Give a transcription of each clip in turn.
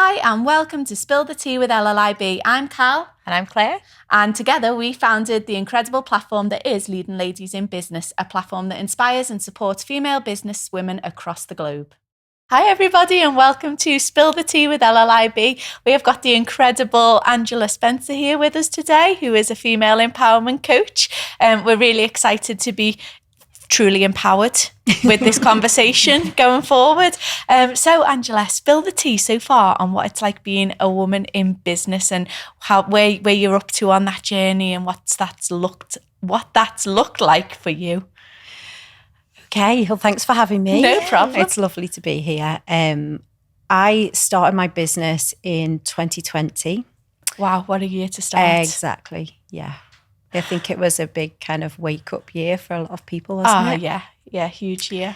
Hi and welcome to Spill the Tea with LLIB. I'm Cal. And I'm Claire. And together we founded the incredible platform that is Leading Ladies in Business, a platform that inspires and supports female business women across the globe. Hi everybody and welcome to Spill the Tea with LLIB. We have got the incredible Angela Spencer here with us today, who is a female empowerment coach. We're really excited to be truly empowered with this conversation going forward. So Angela, spill the tea so far on what it's like being a woman in business and where you're up to on that journey and what that's looked like for you. Okay, well, thanks for having me. No problem. It's lovely to be here. I started my business in 2020. Wow, what a year to start. Exactly, yeah. I think it was a big kind of wake-up year for a lot of people, wasn't it? Yeah, huge year.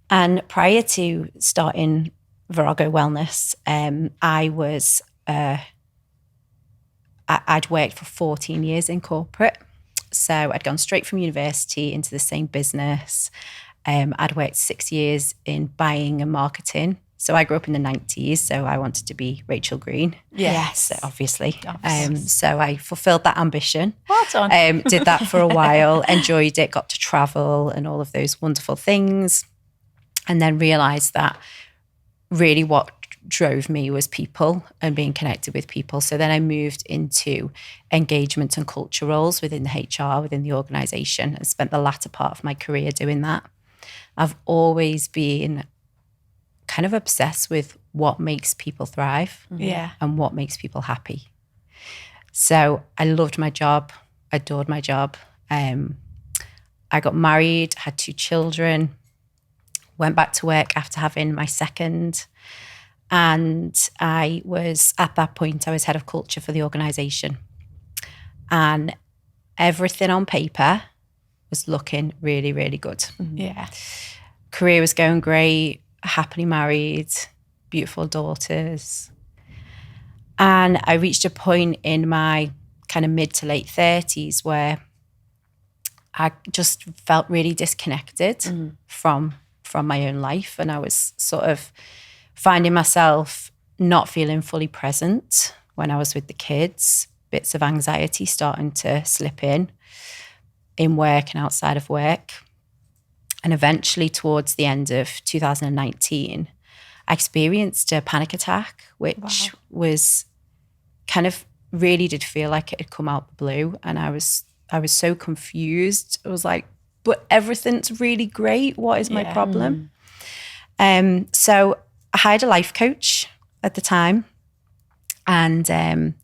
And prior to starting Virago Wellness, I'd worked for 14 years in corporate. So I'd gone straight from university into the same business. I'd worked 6 years in buying and marketing. So I grew up in the 90s, so I wanted to be Rachel Green. Yes. Obviously. So I fulfilled that ambition. Well done. Did that for a while, enjoyed it, got to travel and all of those wonderful things. And then realised that really what drove me was people and being connected with people. So then I moved into engagement and culture roles within the HR, within the organisation, and spent the latter part of my career doing that. I've always been kind of obsessed with what makes people thrive and what makes people happy. So I loved my job, adored my job. I got married, had 2 children, went back to work after having my second. And I was, at that point, I was head of culture for the organisation. And everything on paper was looking really, really good. Yeah. Career was going great, happily married, beautiful daughters. And I reached a point in my kind of mid to late 30s where I just felt really disconnected from my own life. And I was sort of finding myself not feeling fully present when I was with the kids, bits of anxiety starting to slip in work and outside of work. And eventually towards the end of 2019, I experienced a panic attack, which was kind of really did feel like it had come out the blue. And I was so confused. I was like, but everything's really great. What is my problem? So I hired a life coach at the time, and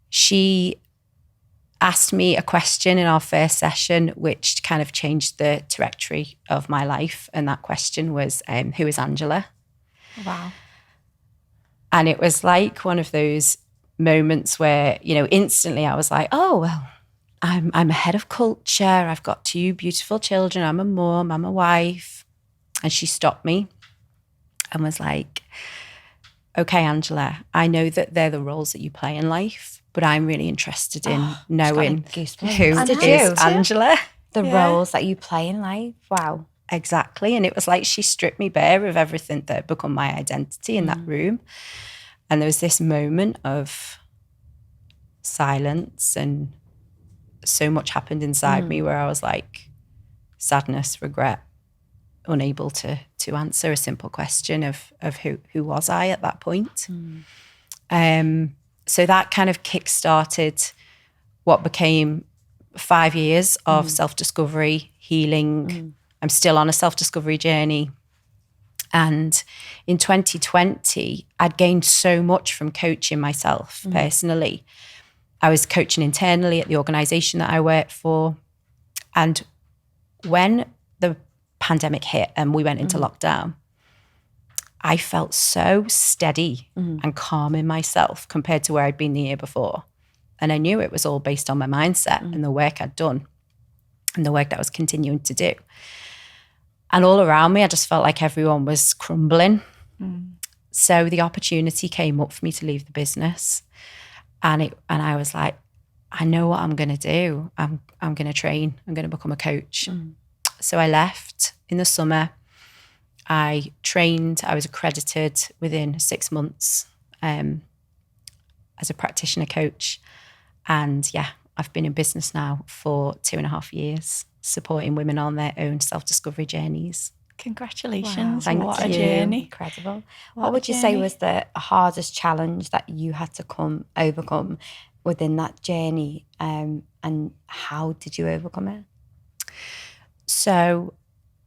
she asked me a question in our first session, which kind of changed the trajectory of my life. And that question was, who is Angela? Wow. And it was like one of those moments where, instantly I was like, oh, well, I'm a head of culture. I've got 2 beautiful children. I'm a mom, I'm a wife. And she stopped me and was like, okay, Angela, I know that they're the roles that you play in life, but I'm really interested in knowing who is Angela. The roles that you play in life. Wow. Exactly. And it was like she stripped me bare of everything that had become my identity in that room. And there was this moment of silence, and so much happened inside me where I was like, sadness, regret, unable to answer a simple question of who was I at that point. So that kind of kick-started what became 5 years of self-discovery, healing. I'm still on a self-discovery journey. And in 2020, I'd gained so much from coaching myself personally. I was coaching internally at the organisation that I worked for. And when the pandemic hit and we went into lockdown, I felt so steady and calm in myself compared to where I'd been the year before. And I knew it was all based on my mindset and the work I'd done and the work that I was continuing to do. And all around me, I just felt like everyone was crumbling. So the opportunity came up for me to leave the business. And I was like, I know what I'm going to do. I'm going to train. I'm going to become a coach. So I left in the summer. I trained. I was accredited within 6 months. as a practitioner coach. And yeah, I've been in business now for 2.5 years, supporting women on their own self-discovery journeys. Congratulations. Thank What a you. journey. Incredible. What What a would you say journey. was the hardest challenge that you had to overcome within that journey? And how did you overcome it? So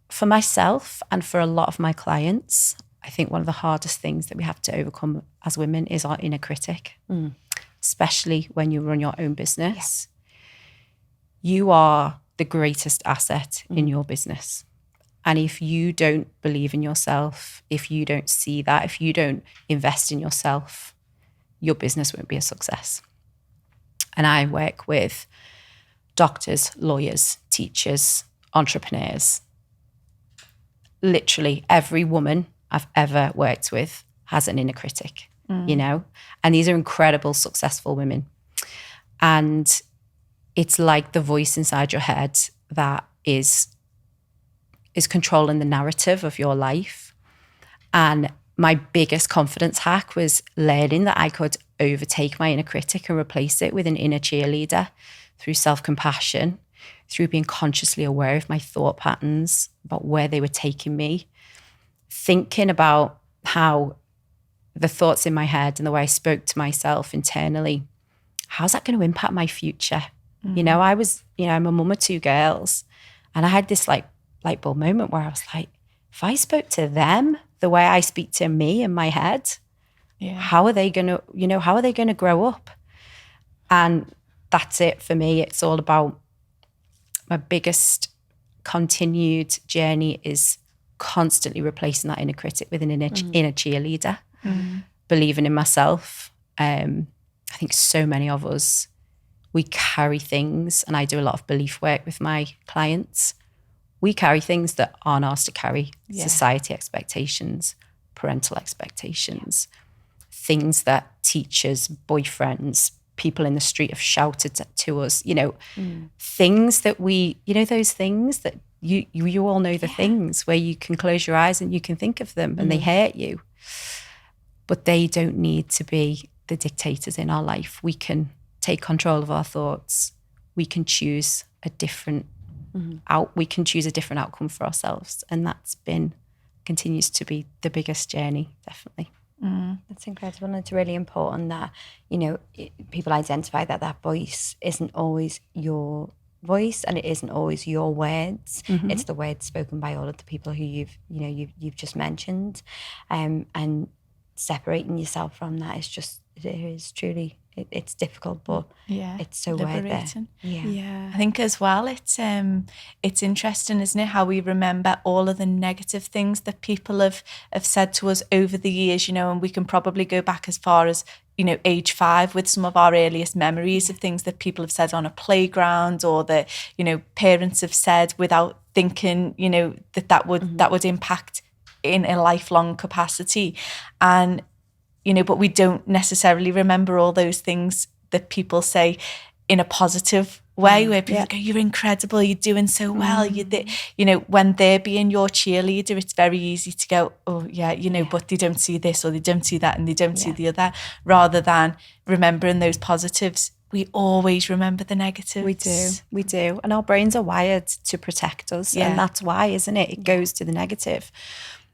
for myself and for a lot of my clients, I think one of the hardest things that we have to overcome as women is our inner critic, especially when you run your own business. Yeah. You are the greatest asset in your business. And if you don't believe in yourself, if you don't see that, if you don't invest in yourself, your business won't be a success. And I work with doctors, lawyers, teachers, entrepreneurs. Literally every woman I've ever worked with has an inner critic, you know, and these are incredible, successful women. And it's like the voice inside your head that is controlling the narrative of your life. And my biggest confidence hack was learning that I could overtake my inner critic and replace it with an inner cheerleader through self-compassion, through being consciously aware of my thought patterns, about where they were taking me, thinking about how the thoughts in my head and the way I spoke to myself internally, how's that going to impact my future? You know, I'm a mum of 2 girls, and I had this like light bulb moment where I was like, if I spoke to them the way I speak to me in my head, how are they going to grow up? And that's it for me. It's all about my biggest continued journey is constantly replacing that inner critic with an inner cheerleader, believing in myself. I think so many of us, we carry things, and I do a lot of belief work with my clients. We carry things that aren't ours to carry. Society expectations, parental expectations, things that teachers, boyfriends, people in the street have shouted to us, you know, things that those things that you all know the things where you can close your eyes and you can think of them and they hurt you. But they don't need to be the dictators in our life. We can take control of our thoughts. We can choose a different outcome for ourselves. And continues to be the biggest journey, definitely. That's incredible. And it's really important that, you know, people identify that voice isn't always your voice and it isn't always your words. It's the words spoken by all of the people who you've just mentioned. And separating yourself from that is truly, it's difficult, but it's so liberating. Worth it. I think as well it's interesting, isn't it, how we remember all of the negative things that people have said to us over the years, you know, and we can probably go back as far as, you know, age 5 with some of our earliest memories of things that people have said on a playground, or that, you know, parents have said without thinking, you know, that would impact in a lifelong capacity. And, you know, but we don't necessarily remember all those things that people say in a positive way, where people go, you're incredible, you're doing so well. You know, when they're being your cheerleader, it's very easy to go, oh yeah, you know, but they don't see this or they don't see that and they don't see the other, rather than remembering those positives. We always remember the negatives. We do. And our brains are wired to protect us. And that's why, isn't it? It goes to the negative.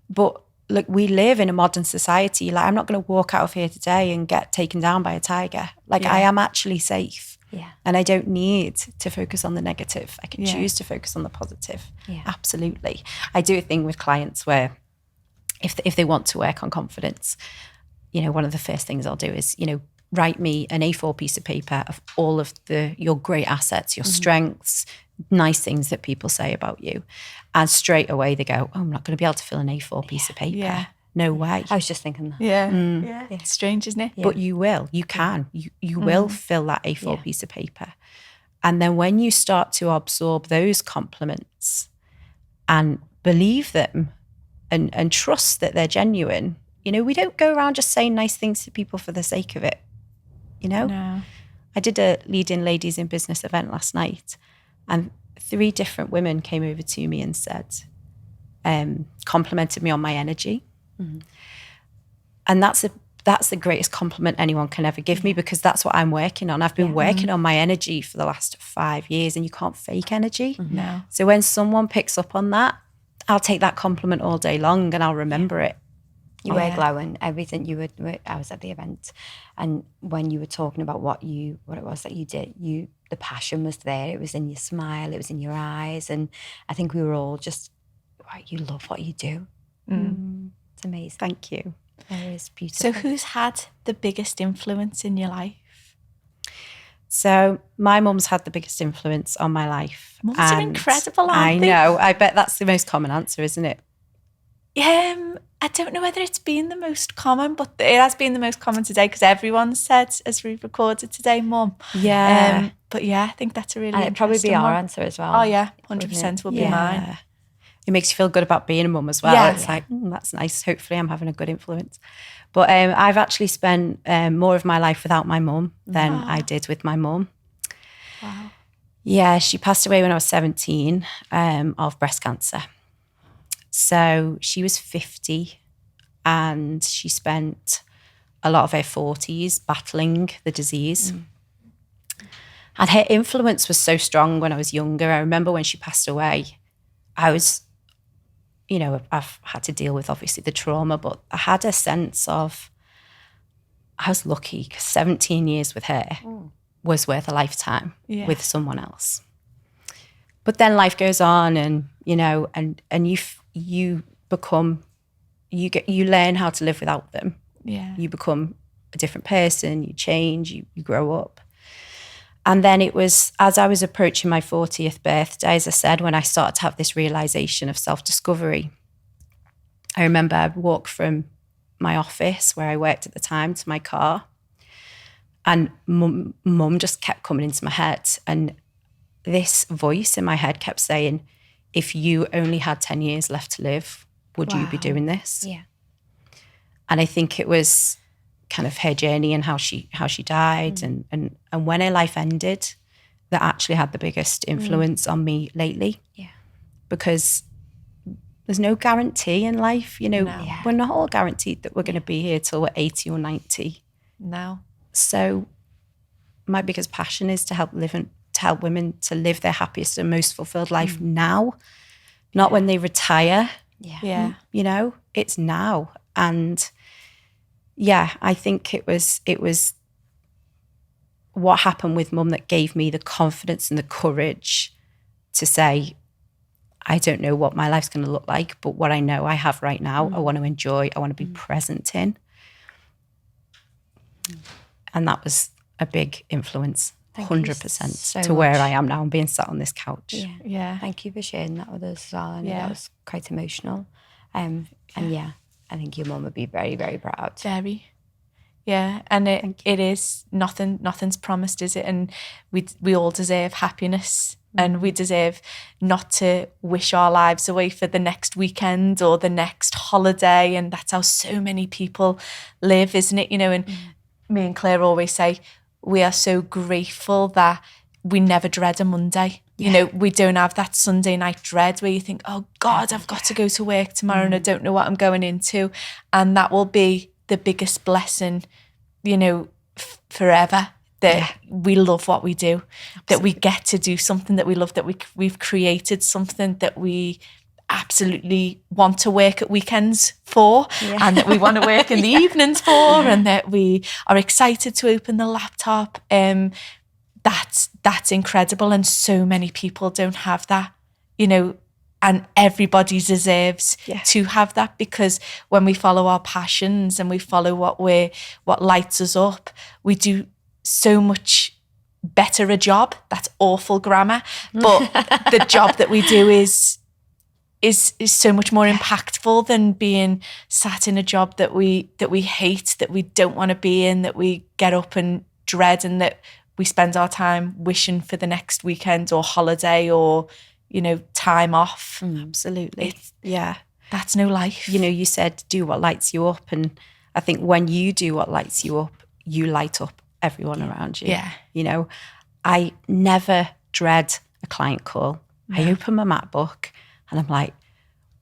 But look, we live in a modern society. Like, I'm not going to walk out of here today and get taken down by a tiger. Like, I am actually safe. Yeah. And I don't need to focus on the negative. I can choose to focus on the positive. Yeah. Absolutely. I do a thing with clients where if they want to work on confidence, you know, one of the first things I'll do is, you know, write me an A4 piece of paper of all of your great assets, your strengths, nice things that people say about you. And straight away they go, oh, I'm not going to be able to fill an A4 piece of paper. Yeah. No way. I was just thinking that. Yeah. It's strange, isn't it? But you will. You can. You will fill that A4 piece of paper. And then when you start to absorb those compliments and believe them and trust that they're genuine, you know, we don't go around just saying nice things to people for the sake of it, you know? No. I did a Leading Ladies in Business event last night, and 3 different women came over to me and said, complimented me on my energy. And that's that's the greatest compliment anyone can ever give me, because that's what I'm working on. I've been working on my energy for the last 5 years, and you can't fake energy. No. So when someone picks up on that, I'll take that compliment all day long and I'll remember it. You were glowing. Everything you were. I was at the event, and when you were talking about what it was that you did, the passion was there. It was in your smile. It was in your eyes, and I think we were all just, wow, you love what you do. It's amazing. Thank you. It is beautiful. So who's had the biggest influence in your life? So my mum's had the biggest influence on my life. Mums are incredible, aren't I they? know. I bet that's the most common answer, isn't it? I don't know whether it's been the most common, but it has been the most common today, because everyone said, as we recorded today, Mum. Yeah. But yeah, I think that's a really and it'd probably be interesting our one. answer as well. Oh yeah, 100% will be mine. It makes you feel good about being a mum as well. Yeah. It's like, that's nice. Hopefully I'm having a good influence. But I've actually spent more of my life without my mum than I did with my mum. Wow. Yeah, she passed away when I was 17 of breast cancer. So she was 50, and she spent a lot of her 40s battling the disease. And her influence was so strong when I was younger. I remember when she passed away, I was, I've had to deal with obviously the trauma, but I had a sense of, I was lucky, because 17 years with her was worth a lifetime with someone else. But then life goes on, and you become, you learn how to live without them. Yeah. You become a different person, you change, you grow up. And then it was, as I was approaching my 40th birthday, as I said, when I started to have this realization of self-discovery. I remember I'd walk from my office where I worked at the time to my car, and mum just kept coming into my head. And this voice in my head kept saying, if you only had 10 years left to live, would you be doing this? Yeah. And I think it was kind of her journey and how she died, and when her life ended, that actually had the biggest influence on me lately. Yeah. Because there's no guarantee in life, we're not all guaranteed that we're going to be here till we're 80 or 90. No. So my biggest passion is to help women to live their happiest and most fulfilled life now, not when they retire. Yeah. It's now. And yeah, I think it was what happened with Mum that gave me the confidence and the courage to say, I don't know what my life's going to look like, but what I know I have right now, I want to enjoy, I want to be present in. And that was a big influence, 100% to where I am now and being sat on this couch. Yeah. Thank you for sharing that with us as well. I know that was quite emotional. And yeah, I think your mum would be very, very proud. Very. Yeah, and it is nothing's promised, is it? And we all deserve happiness, and we deserve not to wish our lives away for the next weekend or the next holiday, and that's how so many people live, isn't it? And me and Claire always say we are so grateful that we never dread a Monday. We don't have that Sunday night dread where you think, oh God, I've got to go to work tomorrow and I don't know what I'm going into. And that will be the biggest blessing, forever, that we love what we do, that we get to do something that we love, that we've created something that we absolutely want to work at weekends for, and that we want to work in the evenings for, and that we are excited to open the laptop. That's incredible, and so many people don't have that, and everybody deserves to have that, because when we follow our passions and we follow what lights us up, we do so much better a job. That's awful grammar, but the job that we do is so much more impactful than being sat in a job that we hate, that we don't want to be in, that we get up and dread, and that we spend our time wishing for the next weekend or holiday or, time off. Absolutely. That's no life. You said do what lights you up. And I think when you do what lights you up, you light up everyone around you. Yeah. I never dread a client call. No. I open my MacBook and I'm like,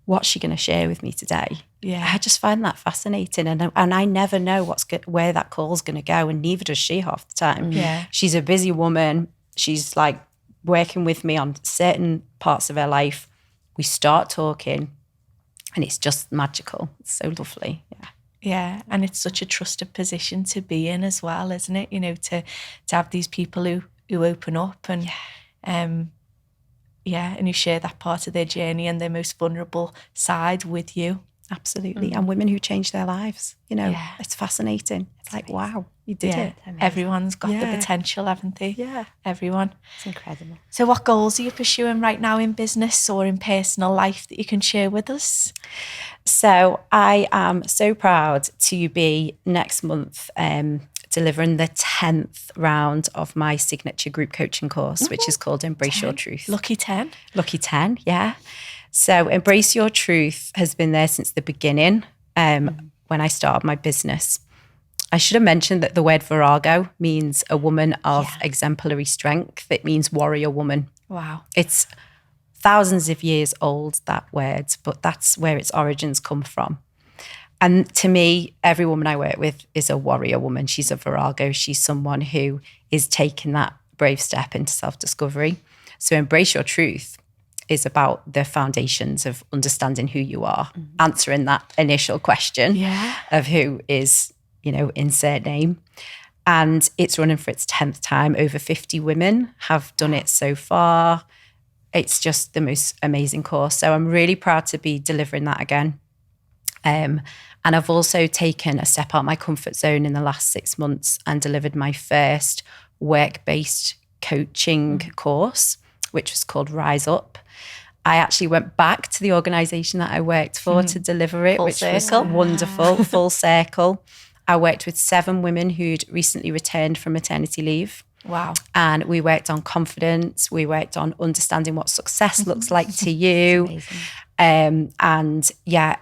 what's she going to share with me today? I just find that fascinating. And I never know where that call's going to go. And neither does she half the time. Yeah. She's a busy woman. She's like working with me on certain parts of her life. We start talking and it's just magical. It's so lovely. Yeah. Yeah, and it's such a trusted position to be in as well, isn't it? You know, to have these people who open up and and who share that part of their journey and their most vulnerable side with you. Absolutely. And women who change their lives, you know, it's fascinating. It's like, wow, you did it. Everyone's got the potential, haven't they? Yeah. Everyone. It's incredible. So what goals are you pursuing right now in business or in personal life that you can share with us? So I am so proud to be next month delivering the 10th round of my signature group coaching course, which is called Embrace Your Truth. Lucky 10. Lucky 10, yeah. So Embrace Your Truth has been there since the beginning when I started my business. I should have mentioned that the word virago means a woman of exemplary strength. It means warrior woman. Wow. It's thousands of years old, that word, but that's where its origins come from. And to me, every woman I work with is a warrior woman. She's a virago. She's someone who is taking that brave step into self-discovery. So Embrace Your Truth is about the foundations of understanding who you are, answering that initial question of who is, you know, insert name. And it's running for its 10th time. Over 50 women have done it so far. It's just the most amazing course. So I'm really proud to be delivering that again. And I've also taken a step out of my comfort zone in the last 6 months and delivered my first work-based coaching course, which was called Rise Up. I actually went back to the organisation that I worked for to deliver it, was wonderful, full circle. I worked with 7 women who'd recently returned from maternity leave. Wow. And we worked on confidence. We worked on understanding what success looks like to you. And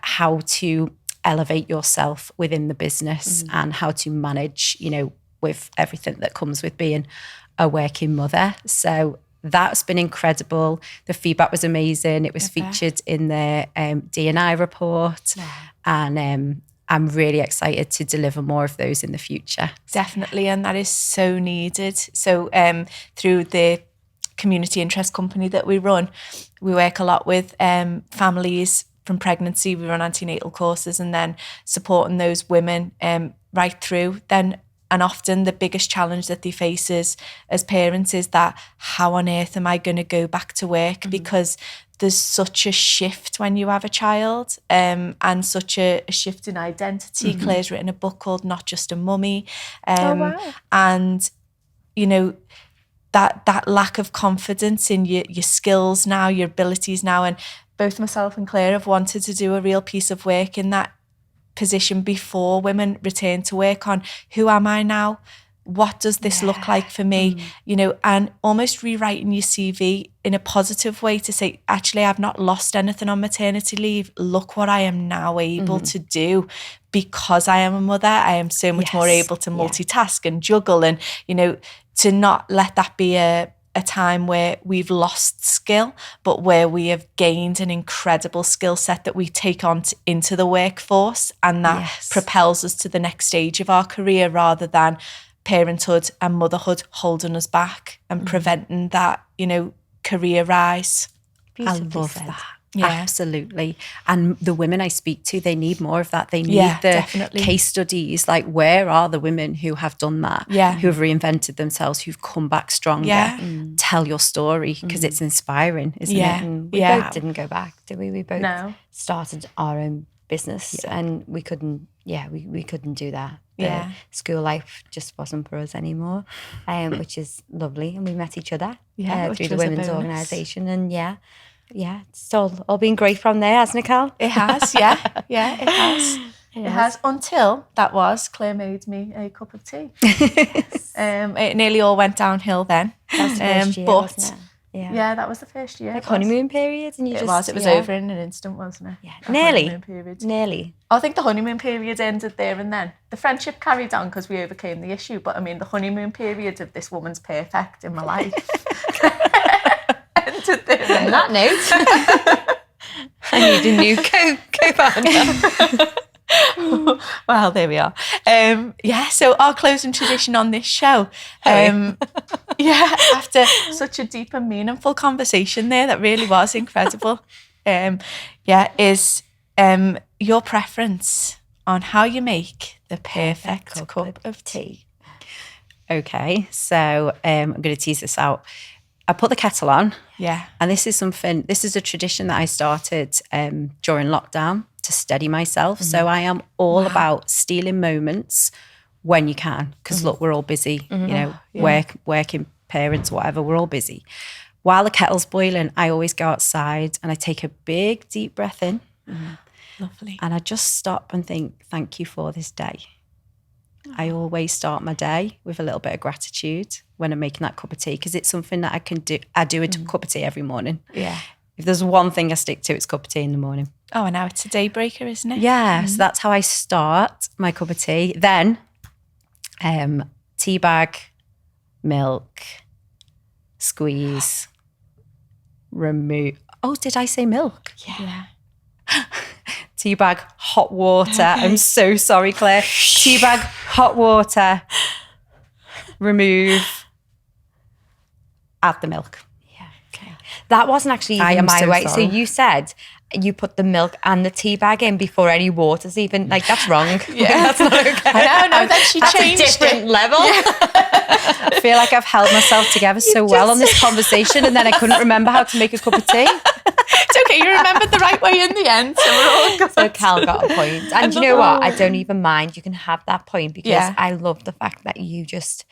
how to elevate yourself within the business and how to manage, you know, with everything that comes with being a working mother. So that's been incredible. The feedback was amazing. It was featured in the D&I report. And I'm really excited to deliver more of those in the future. Definitely, and that is so needed. So through the community interest company that we run, we work a lot with families from pregnancy. We run antenatal courses and then supporting those women right through. And often the biggest challenge that they face as parents is that how on earth am I going to go back to work? Because there's such a shift when you have a child and such a shift in identity. Claire's written a book called Not Just a Mummy. And, you know, that lack of confidence in your skills now, your abilities now. And both myself and Claire have wanted to do a real piece of work in that position before women return to work on who am I now? What does this look like for me? You know, and almost rewriting your CV in a positive way to say, actually, I've not lost anything on maternity leave. Look what I am now able to do because I am a mother. I am so much more able to multitask and juggle and, you know, to not let that be a time where we've lost skill, but where we have gained an incredible skill set that we take on into the workforce, and that propels us to the next stage of our career rather than parenthood and motherhood holding us back and preventing that, you know, career rise. I love that. Yeah. Absolutely. And the women I speak to, they need more of that. They need the case studies. Like, where are the women who have done that? Who have reinvented themselves, who've come back stronger? Tell your story, because it's inspiring, isn't it? We both didn't go back, did we? We both started our own business and we couldn't, we couldn't do that. The school life just wasn't for us anymore, which is lovely. And we met each other through the women's organisation, and it's all been great from there, hasn't it, Cal? It has, it has. It has, until Claire made me a cup of tea. It nearly all went downhill then. That was the first year, wasn't it? Yeah, that was the first year. Like honeymoon period, and it was over in an instant, wasn't it? Yeah, nearly. I think the honeymoon period ended there and then. The friendship carried on because we overcame the issue, but I mean, the honeymoon period of this woman's perfect in my life ended there. On that note, I need a new Coke. Well, there we are. So our closing tradition on this show, after such a deep and meaningful conversation there, that really was incredible, is your preference on how you make the perfect cup of tea. Okay, so I'm going to tease this out. I put the kettle on. Yeah. And this is a tradition that I started during lockdown to steady myself. Mm-hmm. So I am all about stealing moments when you can. Because look, we're all busy, working parents, whatever, we're all busy. While the kettle's boiling, I always go outside and I take a big, deep breath in. Mm-hmm. Lovely. And I just stop and think, thank you for this day. I always start my day with a little bit of gratitude when I'm making that cup of tea, because it's something that I can do. I do a cup of tea every morning. Yeah. If there's one thing I stick to, it's cup of tea in the morning. Oh, and now it's a daybreaker, isn't it? Yeah, so that's how I start my cup of tea. Then tea bag, milk, squeeze, remove. Oh, did I say milk? Yeah. Tea bag, hot water. Okay. I'm so sorry, Claire. Tea bag, hot water, remove, add the milk. Yeah, okay. That wasn't actually even my way. So you said you put the milk and the tea bag in before any water's even, like, that's wrong. Yeah. That's not okay. I know, then she changed a different level. Yeah. I feel like I've held myself together so well on this conversation, and then I couldn't remember how to make a cup of tea. It's okay, you remembered the right way in the end, so we're all good. So Cal got a point. And you know what? I don't even mind. You can have that point, because I love the fact that you just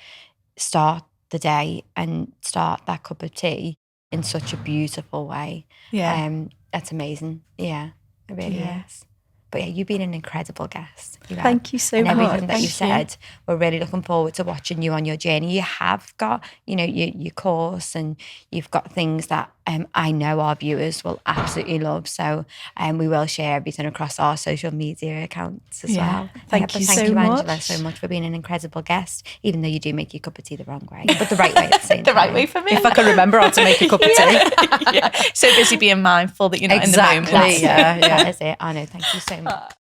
start the day and start that cup of tea in such a beautiful way. Yeah. That's amazing. Yeah, it really is. But yeah, you've been an incredible guest. Thank you so much. And everything that you said, we're really looking forward to watching you on your journey. You have got, your course, and you've got things that I know our viewers will absolutely love. So we will share everything across our social media accounts as well. Thank you so Angela, much. so much for being an incredible guest, even though you do make your cup of tea the wrong way, but the right way at the same time. The right way for me. If I can remember how to make a cup of tea. So busy being mindful that you're not in the moment. Yeah. That is it. I know. Thank you so much.